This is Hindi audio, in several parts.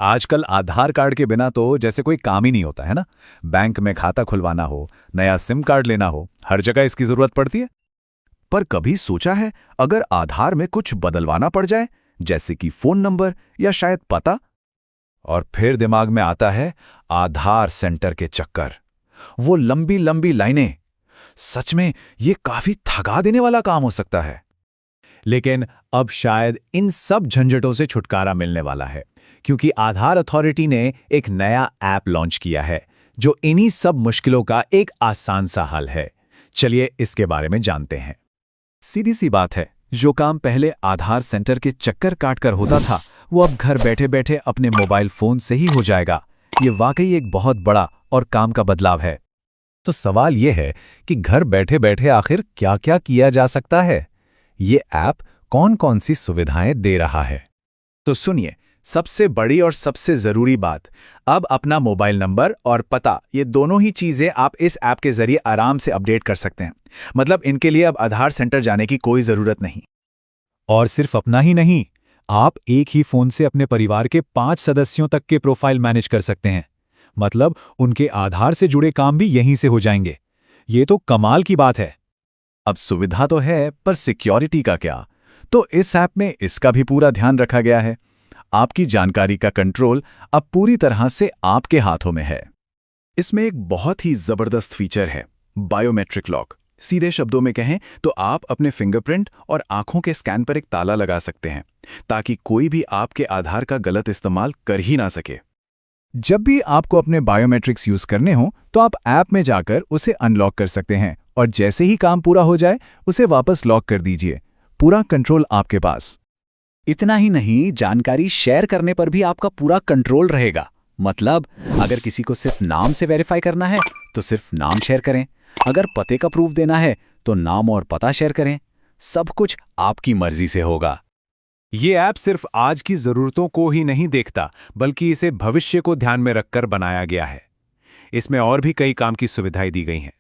आजकल आधार कार्ड के बिना तो जैसे कोई काम ही नहीं होता है ना। बैंक में खाता खुलवाना हो, नया सिम कार्ड लेना हो, हर जगह इसकी जरूरत पड़ती है। पर कभी सोचा है अगर आधार में कुछ बदलवाना पड़ जाए, जैसे कि फोन नंबर या शायद पता? और फिर दिमाग में आता है आधार सेंटर के चक्कर, वो लंबी लंबी लाइनें। सच में ये काफी थका देने वाला काम हो सकता है। लेकिन अब शायद इन सब झंझटों से छुटकारा मिलने वाला है, क्योंकि आधार अथॉरिटी ने एक नया ऐप लॉन्च किया है जो इन्हीं सब मुश्किलों का एक आसान सा हल है। चलिए इसके बारे में जानते हैं। सीधी सी बात है, जो काम पहले आधार सेंटर के चक्कर काटकर होता था, वो अब घर बैठे बैठे अपने मोबाइल फोन से ही हो जाएगा। ये वाकई एक बहुत बड़ा और काम का बदलाव है। तो सवाल ये है कि घर बैठे बैठे आखिर क्या क्या किया जा सकता है? ये ऐप कौन कौन सी सुविधाएं दे रहा है? तो सुनिए, सबसे बड़ी और सबसे जरूरी बात, अब अपना मोबाइल नंबर और पता, ये दोनों ही चीजें आप इस ऐप के जरिए आराम से अपडेट कर सकते हैं। मतलब इनके लिए अब आधार सेंटर जाने की कोई जरूरत नहीं। और सिर्फ अपना ही नहीं, आप एक ही फोन से अपने परिवार के 5 सदस्यों तक के प्रोफाइल मैनेज कर सकते हैं। मतलब उनके आधार से जुड़े काम भी यहीं से हो जाएंगे। ये तो कमाल की बात है। अब सुविधा तो है, पर सिक्योरिटी का क्या? तो इस ऐप में इसका भी पूरा ध्यान रखा गया है। आपकी जानकारी का कंट्रोल अब पूरी तरह से आपके हाथों में है। इसमें एक बहुत ही जबरदस्त फीचर है, बायोमेट्रिक लॉक। सीधे शब्दों में कहें तो आप अपने फिंगरप्रिंट और आंखों के स्कैन पर एक ताला लगा सकते हैं, ताकि कोई भी आपके आधार का गलत इस्तेमाल कर ही ना सके। जब भी आपको अपने बायोमेट्रिक्स यूज करने हो तो आप ऐप में जाकर उसे अनलॉक कर सकते हैं, और जैसे ही काम पूरा हो जाए उसे वापस लॉक कर दीजिए। पूरा कंट्रोल आपके पास। इतना ही नहीं, जानकारी शेयर करने पर भी आपका पूरा कंट्रोल रहेगा। मतलब अगर किसी को सिर्फ नाम से वेरीफाई करना है तो सिर्फ नाम शेयर करें, अगर पते का प्रूफ देना है तो नाम और पता शेयर करें। सब कुछ आपकी मर्जी से होगा। ये ऐप सिर्फ आज की जरूरतों को ही नहीं देखता, बल्कि इसे भविष्य को ध्यान में रखकर बनाया गया है। इसमें और भी कई काम की सुविधाएं दी गई हैं।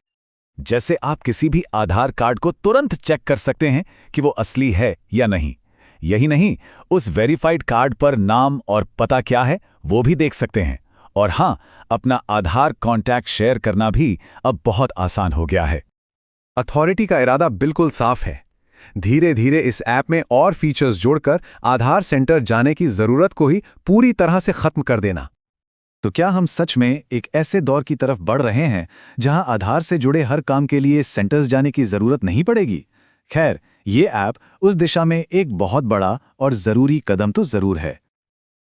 जैसे आप किसी भी आधार कार्ड को तुरंत चेक कर सकते हैं कि वो असली है या नहीं। यही नहीं, उस वेरीफाइड कार्ड पर नाम और पता क्या है वो भी देख सकते हैं। और हां, अपना आधार कॉन्टैक्ट शेयर करना भी अब बहुत आसान हो गया है। अथॉरिटी का इरादा बिल्कुल साफ है, धीरे धीरे इस ऐप में और फीचर्स जोड़कर आधार सेंटर जाने की जरूरत को ही पूरी तरह से खत्म कर देना। तो क्या हम सच में एक ऐसे दौर की तरफ बढ़ रहे हैं जहां आधार से जुड़े हर काम के लिए सेंटर्स जाने की जरूरत नहीं पड़ेगी? खैर, ये ऐप उस दिशा में एक बहुत बड़ा और जरूरी कदम तो जरूर है।